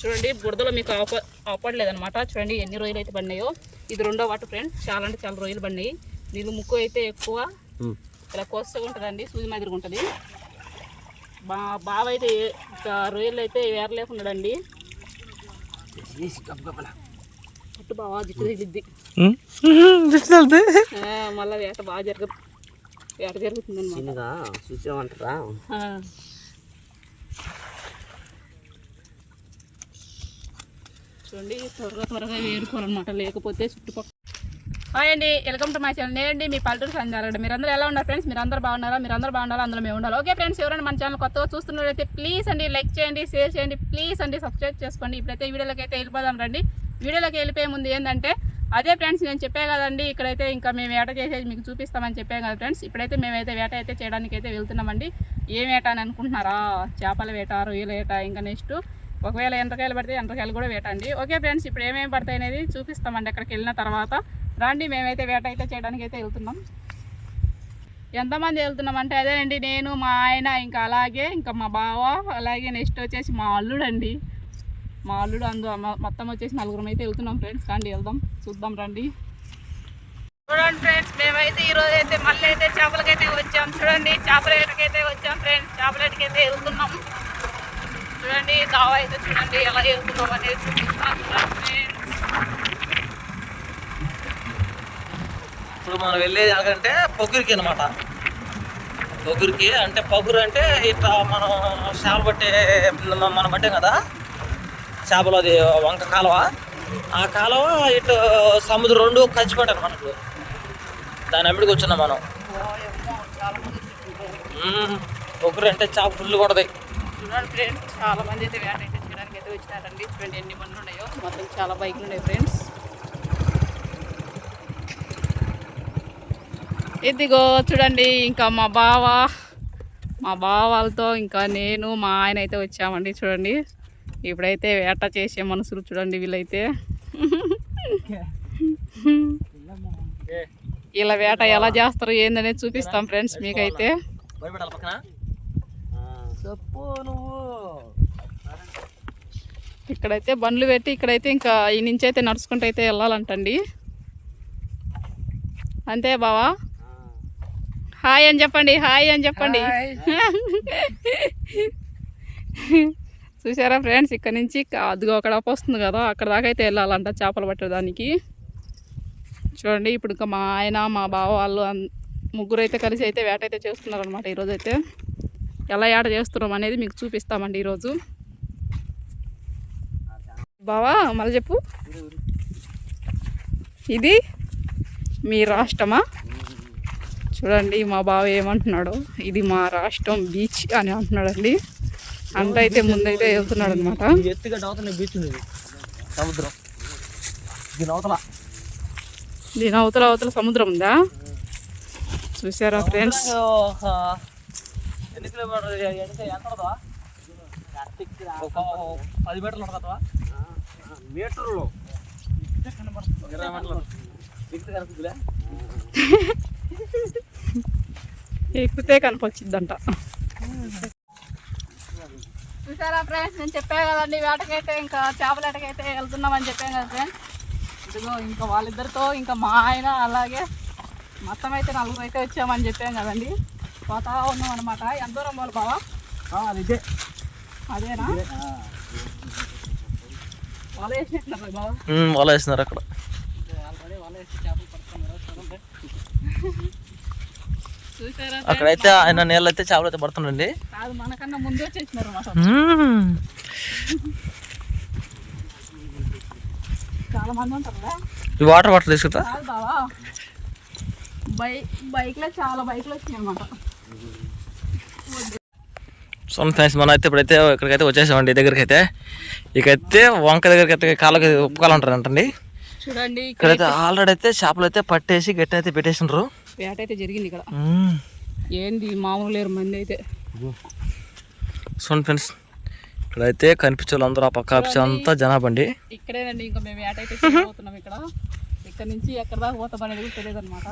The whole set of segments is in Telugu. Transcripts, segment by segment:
చూడండి బురదలో మీకు ఆపడలేదనమాట. చూడండి ఎన్ని రొయ్యలు అయితే పడినాయో. ఇది రెండో వాటర్ ఫ్రెండ్స్. చాలా అంటే చాలా రొయ్యలు పడినాయి. నీళ్ళు ముక్కు అయితే ఎక్కువ ఇలా కోస్తూ ఉంటుందండి, సూది మాదిరిగా ఉంటుంది. బావ అయితే రొయ్యలు అయితే వేరలేకున్నాడండి. అట్టు బాగా జిట్టు తగిలిద్ది, మళ్ళీ వేట బాగా జరుగుతుంది అనమాట. చూడండి త్వరగా వేరుకోవాలన్నమాట, లేకపోతే చుట్టుపక్కల. హాయ్ అండి, వెల్కమ్ టు మై ఛానల్. నేనండి మీ పల్లెటూరు సంజాలండి. మీరందరూ ఎలా ఉన్నారు ఫ్రెండ్స్? మీరందరూ బాగున్నారా? మీరందరూ బాగున్నారా? అందులో మేము ఉండాలి. ఓకే ఫ్రెండ్స్, ఎవరైనా మన ఛానల్ కొత్తగా చూస్తున్నారైతే ప్లీజ్ అండి లైక్ చేయండి, షేర్ చేయండి, ప్లీజ్ అండి సబ్స్క్రైబ్ చేసుకోండి. ఇప్పుడైతే వీడియోలోకి అయితే వెళ్ళిపోదాం రండి. వీడియోలోకి వెళ్ళిపోయే ముందు ఏంటంటే అదే ఫ్రెండ్స్, నేను చెప్పే కదండి ఇక్కడైతే ఇంకా మేము వేట చేసేది మీకు చూపిస్తామని చెప్పాం కదా ఫ్రెండ్స్. ఇప్పుడైతే మేమైతే వేట అయితే చేయడానికి అయితే వెళ్తున్నామండి. ఏం వేట అని అనుకుంటున్నారా? చేపల వేట, రొయ్యల వేట, ఇంకా నెక్స్ట్ ఒకవేళ ఎండ్రకాయలు పడితే ఎండ్రకాయలు కూడా వేట అండి. ఓకే ఫ్రెండ్స్, ఇప్పుడు ఏమేమి పడతాయి అనేది చూపిస్తామండి అక్కడికి వెళ్ళిన తర్వాత. రండి, మేమైతే వేట అయితే చేయడానికి అయితే వెళ్తున్నాం. ఎంతమంది వెళ్తున్నామంటే అదేనండి, నేను, మా ఆయన, ఇంకా అలాగే ఇంకా మా బావ, అలాగే నెక్స్ట్ వచ్చేసి మా అల్లుడు అండి. మా అల్లుడు మొత్తం వచ్చేసి నలుగురం అయితే వెళ్తున్నాం ఫ్రెండ్స్. రండి వెళ్దాం, చూద్దాం రండి. చూడండి ఫ్రెండ్స్, మేమైతే ఈరోజు అయితే మళ్ళీ అయితే చేపలకైతే వచ్చాం. చూడండి చేపల వేటకైతే వచ్చాం ఫ్రెండ్స్. చేపల వేటకైతే వెళ్తున్నాం. చూడండి దావా అయితే చూడండి ఎలా వెళ్తున్నాం అనేది చూపిస్తాం ఫ్రెండ్స్. ఇప్పుడు మనం వెళ్ళేది ఎలాగంటే పొగురికి అనమాట. పొగురికి అంటే పొగురు అంటే ఇట్లా మనం చేపలు పట్టే మనం పట్టాం కదా చేపలు, అది వంక కాలువ. ఆ కాలువ ఇటు సముద్రం రెండు కలిసి పట్టాను మనకు. దాని అమ్మిడికి వచ్చినాం మనం. పొగురు అంటే చేప ఫుల్ కొడతాయి. చూడండి ఫ్రెండ్స్, చాలా మంది అయితే వేట అయితే చేయడానికి అయితే వచ్చినారండి. చూడండి ఎన్ని బండ్లు ఉన్నాయో, మొత్తం చాలా బైక్లు ఉన్నాయి ఫ్రెండ్స్. ఇదిగో చూడండి, ఇంకా మా బావ వాళ్ళతో ఇంకా నేను, మా ఆయన అయితే వచ్చామండి. చూడండి ఇప్పుడైతే వేట చేసే మనుషులు చూడండి వీళ్ళైతే. ఇలా వేట ఎలా చేస్తారు ఏందనేది చూపిస్తాం ఫ్రెండ్స్ మీకైతే. ఇక్కడైతే బండ్లు పెట్టి ఇక్కడైతే ఇంకా ఈ నుంచి అయితే నడుచుకుంటూ అయితే వెళ్ళాలంటండి. అంతే బావా, హాయ్ అని చెప్పండి, హాయ్ అని చెప్పండి. చూసారా ఫ్రెండ్స్, ఇక్కడ నుంచి అదిగో అక్కడ వస్తుంది కదా, అక్కడ దాకా అయితే వెళ్ళాలంట చేపలు పట్టడానికి. చూడండి ఇప్పుడు ఇంకా మా ఆయన, మా బావ వాళ్ళు ముగ్గురు అయితే కలిసి అయితే వేట అయితే చేస్తున్నారు అనమాట. ఈరోజు అయితే ఎలా వేట చేస్తున్నాం అనేది మీకు చూపిస్తామండి ఈరోజు. బావా మళ్ళీ చెప్పు, ఇది మీ రాష్ట్రమా? చూడండి మా బావ ఏమంటున్నాడు, ఇది మా రాష్ట్రం బీచ్ అని అంటున్నాడండి. అంత అయితే ముందైతే వెళ్తున్నాడు అనమాట. దీని అవతల సముద్రం ఉందా? చూసారా ఫ్రెండ్స్, ఎక్కితే కనిపించిద్దంట. చూసారా ఫ్రెండ్స్, నేను చెప్పాను కదండి వేటకైతే ఇంకా చేపల వేటకైతే వెళ్తున్నామని చెప్పాను కదా ఫ్రెండ్స్. ఇదిగో ఇంకా వాళ్ళిద్దరితో ఇంకా మా ఆయన అలాగే మొత్తం అయితే నలుగురు అయితే వచ్చామని చెప్పాను కదండి. పోతా ఉన్నాం అనమాట. ఎంత దూరం వాళ్ళు బావా? అదేనా వల వేసినట్టున్నారు బావా? వల వేసినారు అక్కడ. ఆల్రెడీ వల వేసి చేపలు పడుతున్నారు చూడండి. చూసారా అక్కడైతే ఆయన నీళ్ళు అయితే చేపలు అయితే పడుతుండండి. కాదు, మనకన్నా ముందు వచ్చేసినారు అన్నమాట. చాలా మంది ఉంటారు కదా. ఈ వాటర్ తీసుకుంటా కాదు బావా, బైక్లో చాలా బైక్లు వచ్చినాయి అనమాట. సో ఫ్రెండ్స్, మనం అయితే ఇప్పుడైతే ఇక్కడికైతే వచ్చేసామండి. దగ్గరికి అయితే ఇకైతే వంక దగ్గరికి అయితే కాళ్ళకి ఉప్పుకోవాలంటారు అంటండి. చూడండి ఇక్కడైతే ఆల్రెడీ అయితే చేపలు అయితే పట్టేసి గట్టి అయితే పెట్టేసినారు. వేట అయితే జరిగింది ఇక్కడ. ఏంది మామూలు లేరు మంది అయితే. చూడండి ఫ్రెండ్స్, ఇక్కడైతే కనిపించే వాళ్ళందరూ ఆ పక్క ఆఫీస్ అంతా జనాబండి. ఇక్కడేనండి ఇంకా మేము వేట అయితే చేయబోతున్నాం. ఇక్కడ నుంచి ఎక్కడ దాకా పోతాం అనేది తెలియదు అనమాట.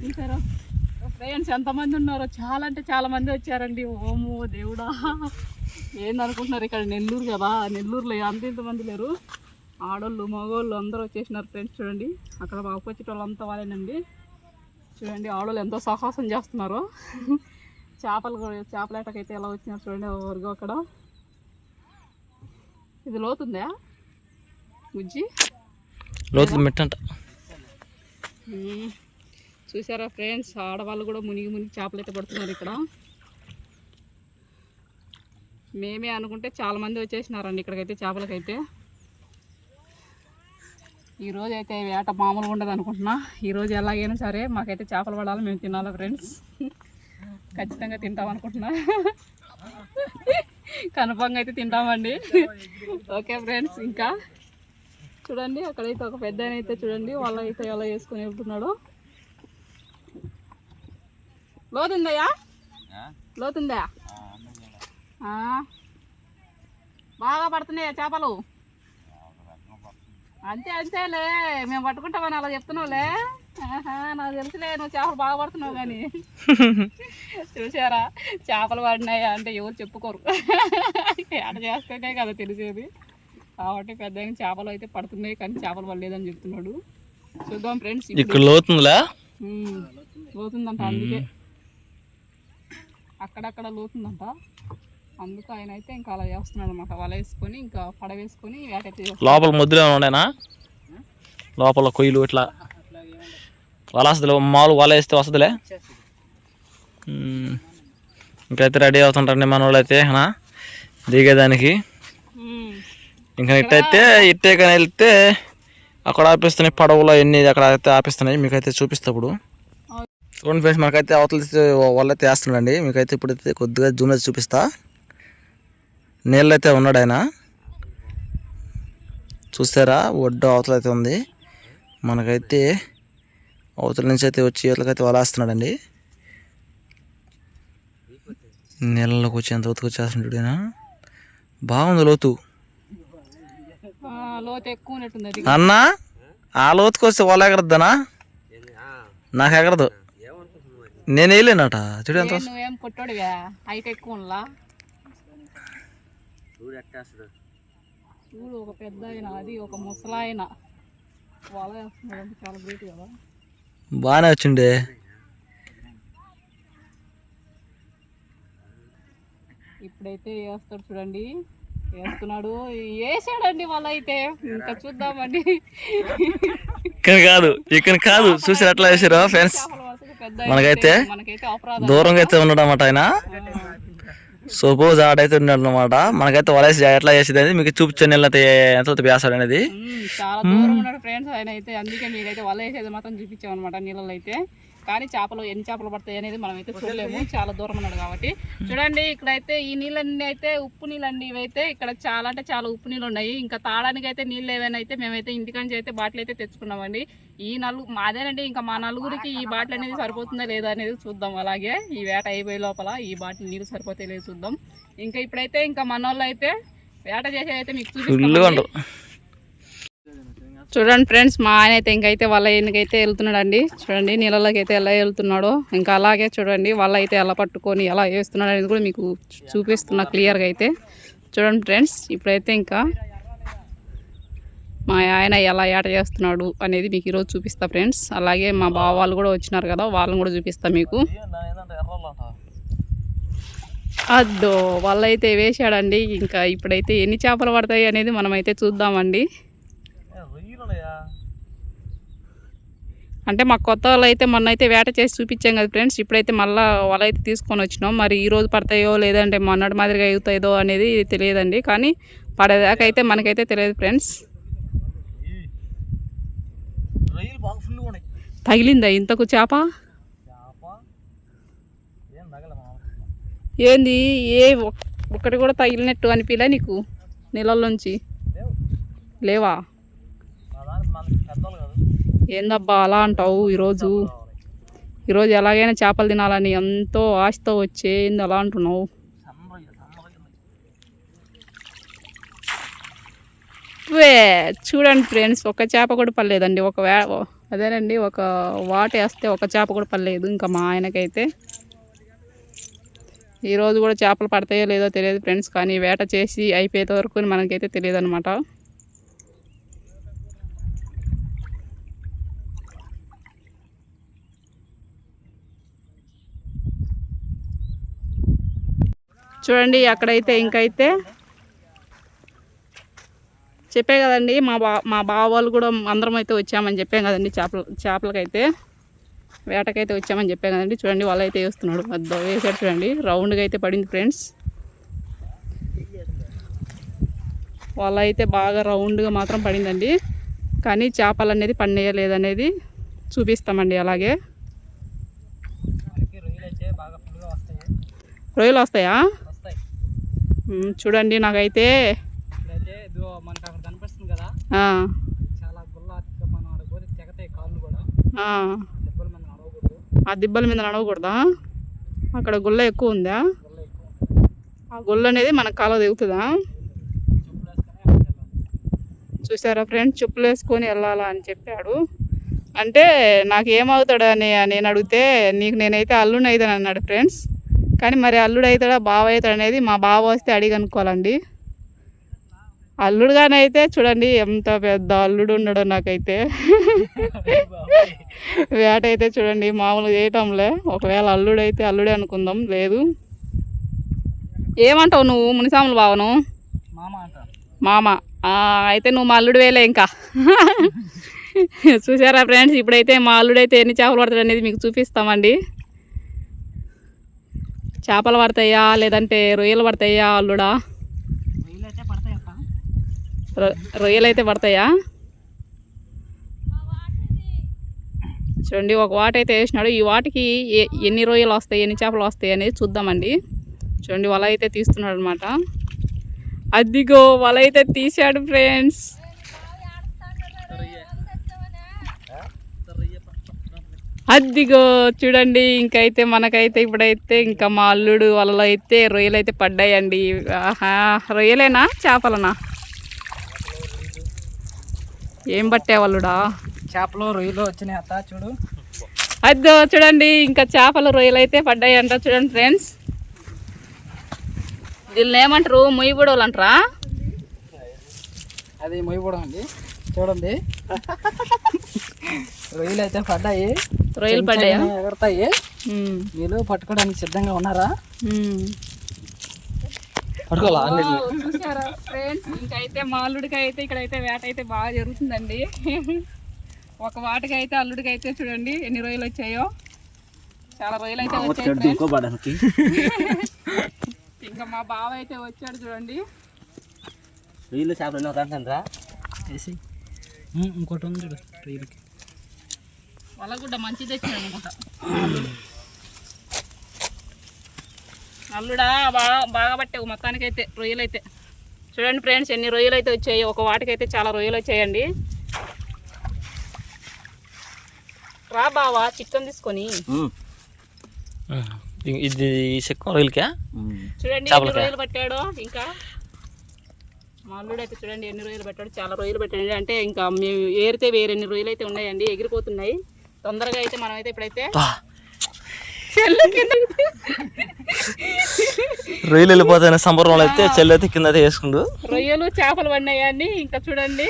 చూసారా ఫ్రెండ్స్ ఎంతమంది ఉన్నారో, చాలా అంటే చాలా మంది వచ్చారండి. ఓమో దేవుడా, ఏందనుకుంటున్నారు, ఇక్కడ నెల్లూరు కదా, నెల్లూరులో ఇంతమంది లేరు. ఆడోళ్ళు మగోళ్ళు అందరూ వచ్చేసినారు ఫ్రెండ్స్. చూడండి అక్కడ ఆపోజిట్ వాళ్ళంతా వాళ్ళేనండి. చూడండి ఆడోళ్ళు ఎంతో సాహసం చేస్తున్నారు. చేపలేటకైతే ఎలా వచ్చినారు చూడండి. ఎవరిగో అక్కడ ఇది లోతుందా బుజ్జి, లోతు మెట్టంట. చూసారా ఫ్రెండ్స్, ఆడవాళ్ళు కూడా మునిగి చేపలు అయితే పడుతున్నారు ఇక్కడ. మేమే అనుకుంటే చాలామంది వచ్చేసినారండి ఇక్కడికైతే చేపలకైతే. ఈరోజు అయితే వేట మామూలుగా ఉండదు అనుకుంటున్నా. ఈరోజు ఎలాగైనా సరే మాకైతే చేపలు పడాలి, మేము తినాలి ఫ్రెండ్స్. ఖచ్చితంగా తింటాం అనుకుంటున్నా, కన్ఫర్మ్గా అయితే తింటామండి. ఓకే ఫ్రెండ్స్, ఇంకా చూడండి అక్కడైతే ఒక పెద్ద అయితే చూడండి వాళ్ళు అయితే ఎలా వేసుకొని వెళ్తున్నాడు. లోతుందయ్యా, లోతుందా? బాగా పడుతున్నాయా చేపలు? అంతేలే, మేము పట్టుకుంటామని అలా చెప్తున్నావులే. నాకు తెలుసులే, నువ్వు చేపలు బాగా పడుతున్నావు కానీ. చూసారా చేపలు పడినాయా అంటే ఎవరు చెప్పుకోరు, ఆట చేస్తేనే కదా తెలిసేది. కాబట్టి పెద్ద చేపలు అయితే పడుతున్నాయి కానీ చేపలు పడలేదని చెప్తున్నాడు. చూద్దాం ఫ్రెండ్స్. ఇక్కడ లోతుందా? లోతుందంట, అందుకే అక్కడక్కడ లోతుందంట. అందుకు ఆయన అయితే ఇంకా అలా చేస్తున్నాడు అనమాట. వల వేసుకొని ఇంకా పడవేసుకొని వేటైతే లోపల ముద్దులో ఉండేనా? లోపల కొయ్యలు ఇట్లా వల వస్తుంది, మామూలు వల వేస్తే వస్తుందిలే. ఇంకైతే రెడీ అవుతుంటారండి మన వాళ్ళు అయితే దిగేదానికి. ఇంకా ఇట్టే కానీ వెళ్తే అక్కడ ఆపిస్తున్నాయి పడవలు అన్నీ, అక్కడ అయితే ఆపిస్తున్నాయి. మీకైతే చూపిస్తా ఇప్పుడు. చూడండి ఫ్రెండ్స్, మనకైతే అవతల వాళ్ళైతే వేస్తున్నాడండి. మీకైతే ఇప్పుడైతే కొద్దిగా జూమ్ అయితే చూపిస్తా. నీళ్ళు అయితే ఉన్నాడు ఆయన, చూసారా? ఒడ్డు అవతల అయితే ఉంది. మనకైతే అవతల నుంచి అయితే వచ్చి ఇవతలకైతే వలేస్తున్నాడండి. నీళ్ళలోకి వచ్చి ఎంత ఉతుకు వచ్చేస్తున్నాడు ఆయన. బాగుంది లోతు అన్న. ఆ లోతుకు వస్తే వల ఎగరద్దనా? నాకు ఎగరదు, నేను వేయలేనట. చూడు ఎంత చూడు, ఒక పెద్ద ఆయన, అది ఒక ముసలాయన వల వేస్తున్నాడు. చాలా గ్రేట్ కదా. బాగానే వచ్చిండే. ఇప్పుడైతే వేస్తాడు చూడండి, వేస్తున్నాడు, వేసాడండి వల అయితే. ఇంకా చూద్దామండి. ఇక్కడ కాదు చూసారు ఎట్లా వేసారు ఫ్రెండ్స్. మనకైతే దూరంగా అయితే ఉన్నాడు అన్నమాట ఆయన. సపోజ్ ఆడైతే ఉన్నాడు అనమాట. మనకైతే వలేసి ఎట్లా చేసేది అనేది మీకు చూపించాను. నీళ్ళైతే ఎంత వేస్తాడు అనేది. చాలా దూరం ఉన్నాడు ఫ్రెండ్స్ ఆయన అయితే. అందుకే మీకైతే వల వేసేది మాత్రం చూపించాం అనమాట నీళ్ళలో అయితే. కానీ చేపలు ఎన్ని చేపలు పడతాయి అనేది మనం అయితే చూడలేము, చాలా దూరం ఉన్నాడు కాబట్టి. చూడండి ఇక్కడైతే ఈ నీళ్ళన్నీ అయితే ఉప్పు నీళ్ళండి. ఇవైతే ఇక్కడ చాలా అంటే చాలా ఉప్పు నీళ్ళు ఉన్నాయి. ఇంకా తాగడానికి అయితే నీళ్ళు ఏవైనా అయితే మేమైతే ఇంటికాంచి అయితే బాటిల్ అయితే తెచ్చుకున్నామండి. ఈ మాదేనండి. ఇంకా మా నలుగురికి ఈ బాటిల్ అనేది సరిపోతుందా లేదా అనేది చూద్దాం. అలాగే ఈ వేట అయిపోయే లోపల ఈ బాటిల్ నీళ్ళు సరిపోతాయి లేదు చూద్దాం. ఇంకా ఇప్పుడైతే ఇంకా మన వాళ్ళు అయితే వేట చేసేది అయితే మీకు చూపిస్తాం. చూడండి ఫ్రెండ్స్, మా ఆయన అయితే ఇంకైతే వాళ్ళ ఎన్నికైతే వెళ్తున్నాడు అండి. చూడండి నీళ్ళలోకి అయితే ఎలా వెళ్తున్నాడో. ఇంకా అలాగే చూడండి వాళ్ళ అయితే ఎలా పట్టుకొని ఎలా వేస్తున్నాడు అనేది కూడా మీకు చూపిస్తున్నా క్లియర్గా అయితే. చూడండి ఫ్రెండ్స్, ఇప్పుడైతే ఇంకా మా ఆయన ఎలా ఏట చేస్తున్నాడు అనేది మీకు ఈరోజు చూపిస్తా ఫ్రెండ్స్. అలాగే మా బావ వాళ్ళు కూడా వచ్చినారు కదా, వాళ్ళని కూడా చూపిస్తా మీకు. అద్దో వాళ్ళైతే వేసాడండి. ఇంకా ఇప్పుడైతే ఎన్ని చేపలు పడతాయి అనేది మనమైతే చూద్దామండి. అంటే మా కొత్త వాళ్ళు అయితే మొన్న అయితే వేట చేసి చూపించాం కదా ఫ్రెండ్స్. ఇప్పుడైతే మళ్ళీ వాళ్ళు అయితే తీసుకొని వచ్చినాం. మరి ఈరోజు పడతాయో లేదంటే మొన్నటి మాదిరిగా అవుతాయో అనేది తెలియదండి. కానీ పడేదాకా అయితే మనకైతే తెలియదు ఫ్రెండ్స్. తగిలిందా ఇంతకు చేప? ఏంది ఒక్కటి కూడా తగిలినట్టు అనిపించలే నీకు నీళ్ళల్లోంచి? లేవా? ఏందబ్బా అలా అంటావు? ఈరోజు ఎలాగైనా చేపలు తినాలని ఎంతో ఆశతో వచ్చేంది అలా అంటున్నావు? చూడండి ఫ్రెండ్స్, ఒక చేప కూడా పడలేదండి. అదేనండి, ఒక వాటేస్తే ఒక చేప కూడా పడలేదు ఇంకా మా ఆయనకైతే. ఈరోజు కూడా చేపలు పడతాయో లేదో తెలియదు ఫ్రెండ్స్, కానీ వేట చేసి అయిపోయేంత వరకు మనకైతే తెలియదు అనమాట. చూడండి అక్కడైతే ఇంకైతే చెప్పే కదండి, మా బావ వాళ్ళు కూడా అందరం అయితే వచ్చామని చెప్పాం కదండి. చేపలకైతే వేటకైతే వచ్చామని చెప్పాం కదండి. చూడండి వాళ్ళు అయితే వేస్తున్నాడు, అది వేసాడు చూడండి. రౌండ్గా అయితే పడింది ఫ్రెండ్స్. వాళ్ళు అయితే బాగా రౌండ్గా మాత్రం పడిందండి, కానీ చేపలు అనేది పండేయలేదనేది చూపిస్తామండి. అలాగే రొయ్యలు వస్తాయా? చూడండి నాకైతే మనకు అక్కడ కనిపిస్తుంది కదా, చాలా గుల్ల మనం ఆడపోతే తెగతాయి కాళ్ళు కూడా. ఆ దిబ్బల మీద నడవకూడదా? అక్కడ గుల్ల ఎక్కువ ఉందా? ఆ గుల్ల అనేది మన కాళ్ళ దిగుతుందా? చూసారా ఫ్రెండ్స్, చెప్పులు వేసుకొని వెళ్ళాలా అని చెప్పాడు. అంటే నాకు ఏమవుతాడని నేను అడిగితే, నీకు నేనైతే అల్లుని అవుతాను అన్నాడు ఫ్రెండ్స్. కానీ మరి అల్లుడు అవుతాడా బావ అవుతాడు అనేది మా బావ వస్తే అడిగి అనుకోవాలండి. అల్లుడుగానైతే చూడండి ఎంత పెద్ద అల్లుడు ఉన్నాడో నాకైతే. వేట అయితే చూడండి మామూలుగా చేయటంలే. ఒకవేళ అల్లుడు అయితే అల్లుడే అనుకుందాం, లేదు ఏమంటావు నువ్వు? మునిసాములు బావను మామ అయితే నువ్వు మా అల్లుడు వేలే ఇంకా. చూసారా ఫ్రెండ్స్, ఇప్పుడైతే మా అల్లుడైతే ఎన్ని చేపలు పడతాడు అనేది మీకు చూపిస్తామండి. చేపలు పడతాయా లేదంటే రొయ్యలు పడతాయా అల్లుడా? రొయ్యలు అయితే పడతాయా? చూడండి ఒక వాట అయితే వేసినాడు. ఈ వాటికి ఎన్ని రొయ్యలు వస్తాయి, ఎన్ని చేపలు వస్తాయి అనేది చూద్దామండి. చూడండి వల అయితే తీస్తున్నాడు అనమాట. అదిగో వల అయితే తీసాడు ఫ్రెండ్స్. అదిగో చూడండి, ఇంకైతే మనకైతే ఇప్పుడైతే ఇంకా మా అల్లుడు వలలో అయితే రొయ్యలు అయితే పడ్డాయండి. రొయ్యలేనా చేపలనా? ఏం పట్టేవాళ్ళుడా? చేపలు రొయ్యలు వచ్చినాయి అత్త చూడు. అదో చూడండి, ఇంకా చేపలు రొయ్యలు అయితే పడ్డాయి అంట. చూడండి ఫ్రెండ్స్, దీన్ని ఏమంటారు? మొయ్యబుడవలు అంటారా? అది మొయ్యబుడం అండి. చూడండి రొయ్యలు అయితే పడ్డాయి. రొయ్యలు పడ్డాయా? ఎగరతాయి. వీళ్ళు పట్టుకోవడానికి సిద్ధంగా ఉన్నారా? చూసారా ఫ్రెండ్స్, ఇంకైతే మా అల్లుడికి అయితే ఇక్కడైతే వేట అయితే బాగా జరుగుతుందండి. ఒక వాటికి అయితే అల్లుడికి అయితే చూడండి ఎన్ని రొయ్యలు వచ్చాయో. చాలా రొయ్యలు అయితే వచ్చాయి. ఇంకా మా బావ అయితే వచ్చాడు చూడండి. రొయ్యలు చేపలు రా ఇంకోటి ఉంది చూడు. రొయ్యలకి వలగుడ్డ మంచిది తెచ్చాడు అనమాట అల్లుడా. బాగా పట్టావు మొత్తానికైతే రొయ్యలు అయితే. చూడండి ఫ్రెండ్స్ ఎన్ని రొయ్యలు అయితే వచ్చాయి. ఒక వాటికైతే చాలా రొయ్యలు వచ్చాయండి. రా బావా చికెన్ తీసుకొని. ఇది చికెన్ రొయ్యలకా? చూడండి ఎన్ని రొయ్యలు పట్టాడో. ఇంకా మా అల్లుడు అయితే చూడండి ఎన్ని రొయ్యలు పెట్టాడు. చాలా రొయ్యలు పెట్టండి. అంటే ఇంకా మేము ఏరితే వేరెన్ని రొయ్యలు అయితే ఉన్నాయండి, ఎగిరిపోతున్నాయి. తొందరగా అయితే మనం అయితే ఇప్పుడైతే రొయ్యలు వెళ్ళిపోతాయి సంబరంలో అయితే చెల్లి అయితే కింద వేసుకుండు. రొయ్యలు చేపలు పడినాయండి. ఇంకా చూడండి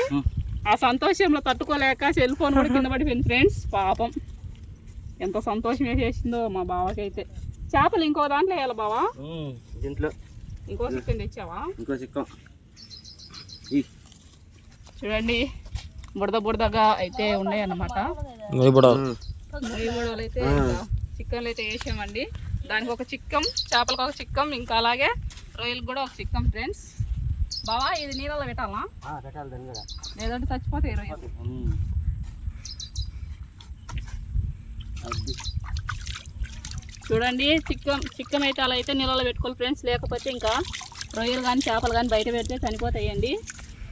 ఆ సంతోషంలో తట్టుకోలేక సెల్ ఫోన్ కూడా కింద పడిపోయింది ఫ్రెండ్స్. పాపం ఎంత సంతోషం వేసేసిందో మా బావకైతే. చేపలు ఇంకో దాంట్లో వేయాలి బావా? దీంట్లో ఇంకో చికెన్ తెచ్చావా? ఇంకో చికెన్ చూడండి బుడదగా అయితే ఉన్నాయి అన్నమాట. మొయ్యబుడవలు అయితే చికెన్లు అయితే వేసామండి. దానికి ఒక చిక్కం, చేపలకు ఒక చిక్కం, ఇంకా అలాగే రొయ్యలకు కూడా ఒక చిక్కం ఫ్రెండ్స్. బావా ఇది నీళ్ళలో పెట్టాలా? లేదంటే చచ్చిపోతాయి రొయ్యలు. చూడండి చిక్కం అయితే అలా అయితే నీళ్ళలో పెట్టుకోవాలి ఫ్రెండ్స్. లేకపోతే ఇంకా రొయ్యలు కానీ చేపలు కానీ బయట పెడితే చనిపోతాయండి.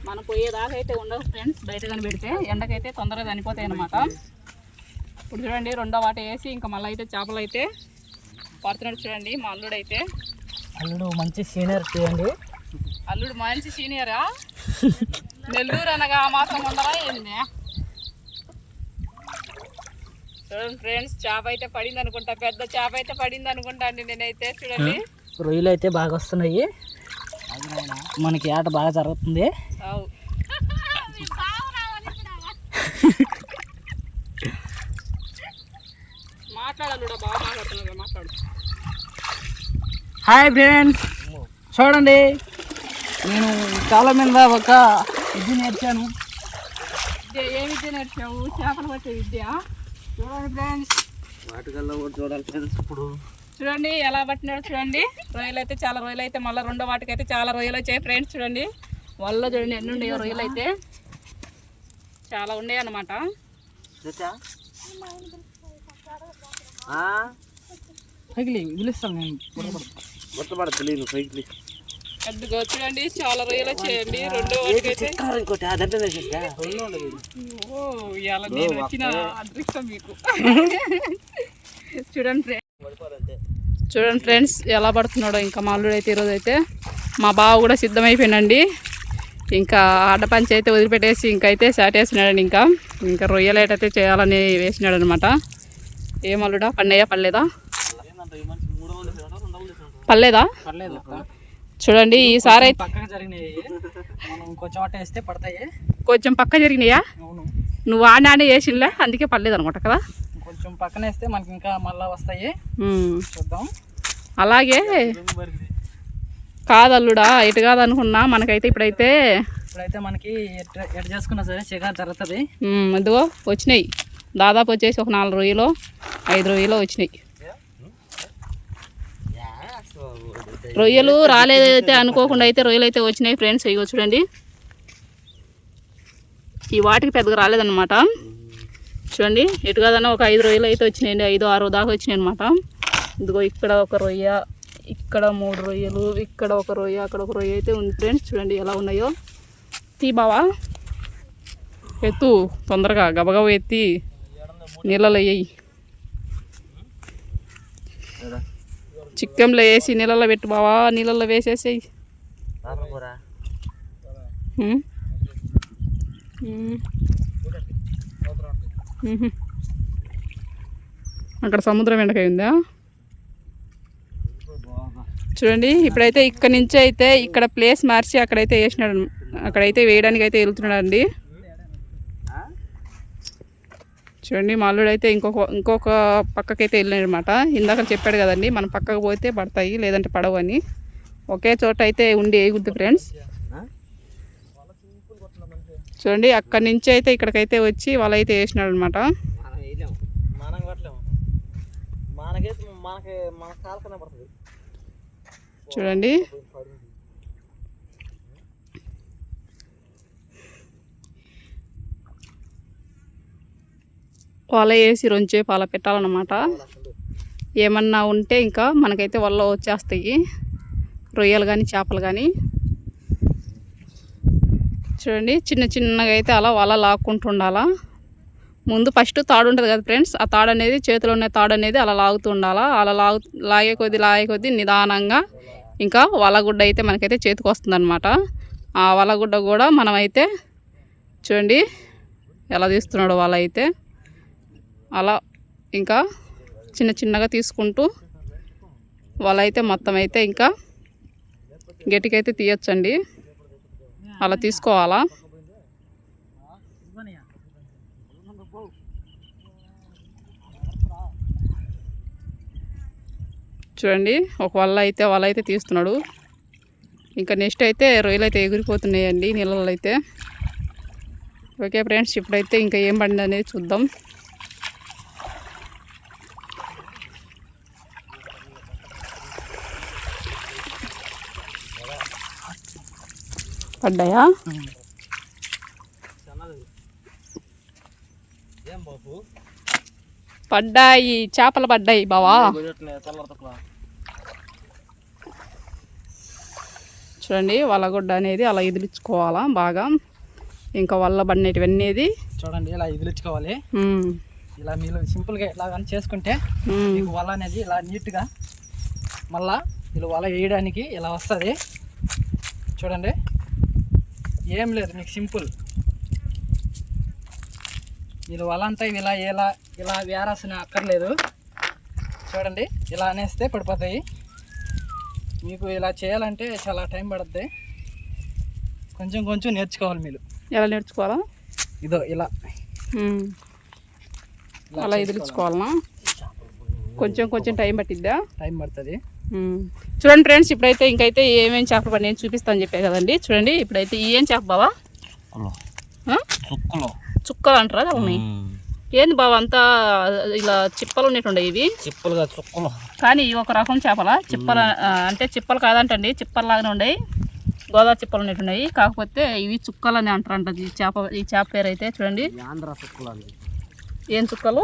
మనం పోయేదాకా అయితే ఉండవు ఫ్రెండ్స్. బయట కానీ పెడితే ఎండకైతే తొందరగా చనిపోతాయి అన్నమాట. ఇప్పుడు చూడండి రెండో వాట వేసి ఇంకా మళ్ళీ అయితే చేపలు అయితే పడుతున్నాడు. చూడండి మా అల్లుడు అయితే. అల్లుడు మంచి సీనియర్ చేయండి. అల్లుడు మంచి సీనియరా? నెల్లూరు అనగా ఆ మాత్రం ఉండరా ఏంది? చూడండి ఫ్రెండ్స్, చేప అయితే పడింది అనుకుంటా, పెద్ద చేప అయితే పడింది అనుకుంటా అండి నేనైతే. చూడండి రొయ్యలు అయితే బాగా వస్తున్నాయి, మనకి ఆట బాగా జరుగుతుంది. హాయ్ ఫ్రెండ్స్, చూడండి నేను కాలం మీద ఒక విద్య నేర్చాను. ఏ విద్య నేర్చావు? చేపలు పట్టే విద్య. చూడండి ఫ్రెండ్స్, వాటికల్లా కూడా చూడాలి ఫ్రెండ్స్. ఇప్పుడు చూడండి ఎలా పట్టినాడు. చూడండి రొయ్యలు అయితే చాలా రొయ్యలు అయితే, మళ్ళీ రెండో వాటికి అయితే చాలా రొయ్యలు వచ్చాయి ఫ్రెండ్స్. చూడండి వల్ల చూడండి ఎన్ని ఉండేవి రొయ్యలు అయితే, చాలా ఉండేవి అన్నమాట. పైకి పిలుస్తాను నేను, తెలియదు పైకి. అదిగో చూడండి చాలా రొయ్యలు వచ్చాయండి రెండో వాటికి అయితే. ఇలా నేను వచ్చిన అదృష్టం మీకు. చూడండి ఫ్రెండ్స్ ఎలా పడుతున్నాడో. ఇంకా మా అల్లుడు అయితే ఈరోజు అయితే మా బావ కూడా సిద్ధమైపోయినండి. ఇంకా ఆడపంచి అయితే వదిలిపెట్టేసి ఇంకైతే షాట్ వేసినాడండి. ఇంకా రొయ్యలేటైతే చేయాలని వేసినాడు అనమాట. ఏం అల్లుడా, పడినాయా పడలేదా? పడలేదా? చూడండి ఈసారి అయితే కొంచెం పక్క జరిగినాయా? నువ్వు ఆడే వేసినలే, అందుకే పడలేదు అనమాట కదా. కొంచెం పక్కన వేస్తే మనకి ఇంకా మళ్ళీ వస్తాయి, చూద్దాం. అలాగే కాదల్లుడా, ఇటు కాదు అనుకున్నా. మనకైతే ఇప్పుడైతే మనకి ఎటు చేసుకున్నా సరే షికారు జరుగుతుంది. ఇదిగో వచ్చినాయి, దాదాపు వచ్చేసి ఒక 4 రొయ్యలు 5 రొయ్యలు వచ్చినాయి. రొయ్యలు రాలేదైతే అనుకోకుండా అయితే రొయ్యలు అయితే వచ్చినాయి ఫ్రెండ్స్. ఇగో చూడండి, ఈ వాటికి పెద్దగా రాలేదన్నమాట. చూడండి ఎటు కాదన్నా ఒక 5 రొయ్యలు అయితే వచ్చినాయండి, 5-6 దాకా వచ్చినాయి అనమాట. ఇదిగో ఇక్కడ ఒక రొయ్య, ఇక్కడ 3 రొయ్యలు, ఇక్కడ ఒక రొయ్య, అక్కడ ఒక రొయ్య అయితే ఉంది ఫ్రెండ్స్. చూడండి ఎలా ఉన్నాయో. తీ బావా, ఎత్తు తొందరగా, గబగబా ఎత్తి నీళ్ళలో వేయి. చిక్కెంలో వేసి నీళ్ళలో పెట్టు బావా, నీళ్ళలో వేసేసేయి. అక్కడ సముద్రం వెండకాయ ఉందా? చూడండి ఇప్పుడైతే ఇక్కడ నుంచి అయితే ఇక్కడ ప్లేస్ మార్చి అక్కడైతే వేసినాడు, అక్కడైతే వేయడానికి అయితే వెళ్తున్నాడు అండి. చూడండి మా అల్లుడు అయితే ఇంకొక పక్కకైతే వెళ్ళినాడు అనమాట. ఇందాక చెప్పాడు కదండి, మనం పక్కకు పోతే పడతాయి లేదంటే పడవు అని. ఒకే చోట అయితే ఉండి వేయకూడదు ఫ్రెండ్స్. చూడండి అక్కడి నుంచి అయితే ఇక్కడికైతే వచ్చి వాళ్ళైతే వేసినాడు అనమాట. చూడండి వల వేసి రొంచేపు అలా పెట్టాలన్నమాట. ఏమన్నా ఉంటే ఇంకా మనకైతే వల్ల వచ్చేస్తాయి, రొయ్యలు కానీ చేపలు కానీ. చూడండి చిన్న చిన్నగా అయితే అలా వల లాక్కుంటూ ఉండాలా. ముందు ఫస్ట్ తాడు ఉంటుంది కదా ఫ్రెండ్స్, ఆ తాడు అనేది చేతిలో ఉన్న తాడు అనేది అలా లాగుతూ ఉండాలా. అలా లాగే కొద్దీ నిదానంగా ఇంకా వలగుడ్డ అయితే మనకైతే చేతికి వస్తుంది అనమాట. ఆ వలగుడ్డ కూడా మనమైతే చూడండి ఎలా తీస్తున్నాడు వల అయితే. అలా ఇంకా చిన్న చిన్నగా తీసుకుంటూ వల అయితే మొత్తం అయితే ఇంకా గట్టికైతే తీయచ్చండి. అలా తీసుకోవాలా. చూడండి ఒక వల అయితే తీస్తున్నాడు. ఇంకా నెక్స్ట్ అయితే రొయ్యలు అయితే ఎగిరిపోతున్నాయండి నీళ్ళలో అయితే. ఓకే ఫ్రెండ్స్, ఇప్పుడైతే ఇంకా ఏం పడింది అనేది చూద్దాం. పడ్డాయా? పడ్డాయి, చేపలు పడ్డాయి బావా. చూడండి వలగొడ్డ అనేది అలా ఇదిలించుకోవాలా బాగా. ఇంకా వల్ల పడినటివన్నీ చూడండి ఇలా ఇదిలించుకోవాలి. ఇలా మీరు సింపుల్గా ఇలా కానీ చేసుకుంటే మీకు వల అనేది ఇలా నీట్గా మళ్ళా ఇలా వల వేయడానికి ఇలా వస్తుంది. చూడండి ఏం లేదు, మీకు సింపుల్. వీళ్ళు వల అంతా ఇలా ఇలా వేరాల్సిన అక్కర్లేదు. చూడండి ఇలా అనేస్తే పడిపోతాయి. మీకు ఇలా చేయాలంటే చాలా టైం పడుతుంది. కొంచెం కొంచెం నేర్చుకోవాలి మీరు. ఎలా నేర్చుకోవాలా? ఇదో ఇలా అలా ఎదిరించుకోవాలనా? కొంచెం కొంచెం టైం పట్టిద్దా? టైం పడుతుంది. చూడండి ఫ్రెండ్స్, ఇప్పుడైతే ఇంకైతే ఏమేమి చేపలు పడి నేను చూపిస్తాను చెప్పే కదండి. చూడండి ఇప్పుడైతే ఏం చేప బావా? చుక్కలు అంటారా వాళ్ళని? ఏంది బావ అంతా ఇలా చిప్పలు ఉన్నట్టుండే ఇవి? చిప్పలుగా చుక్కలు. కానీ ఇవి ఒక రకం చేపల చిప్పలు అంటే చిప్పలు కాదంటండి, చిప్పల్లాగానే ఉన్నాయి. గోదావరి చిప్పలు ఉన్నట్టున్నాయి. కాకపోతే ఇవి చుక్కలు అని అంటారంట ఈ చేప పేరు అయితే. చూడండి ఏం చుక్కలు?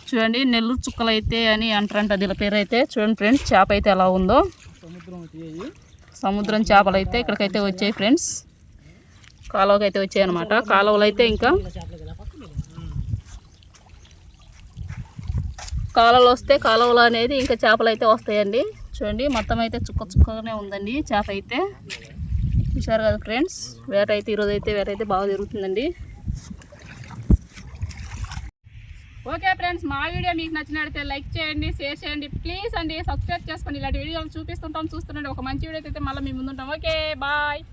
చూడండి నెల్లూరు చుక్కలు అయితే అని అంటారంట దీని పేరు అయితే. చూడండి ఫ్రెండ్స్ చేప అయితే ఎలా ఉందో. సముద్రం చేపలు అయితే ఇక్కడికైతే వచ్చాయి ఫ్రెండ్స్. కాలువకి అయితే వచ్చాయి అనమాట. కాలువలు అయితే ఇంకా కాలువలు వస్తే కాలువలు అనేది ఇంకా చేపలు అయితే వస్తాయండి. చూడండి మొత్తం అయితే చుక్కగానే ఉందండి చేప అయితే. చూసారు కదా ఫ్రెండ్స్, వేట అయితే ఈరోజు అయితే వేట అయితే బాగా జరుగుతుందండి. ఓకే ఫ్రెండ్స్, మా వీడియో మీకు నచ్చినట్లయితే లైక్ చేయండి, షేర్ చేయండి, ప్లీజ్ అండి సబ్స్క్రైబ్ చేసుకోండి. ఇలాంటి వీడియోలు చూపిస్తుంటాం, చూస్తుండండి. ఒక మంచి వీడియో అయితే మళ్ళీ మీ ముందుంటాం. Okay bye.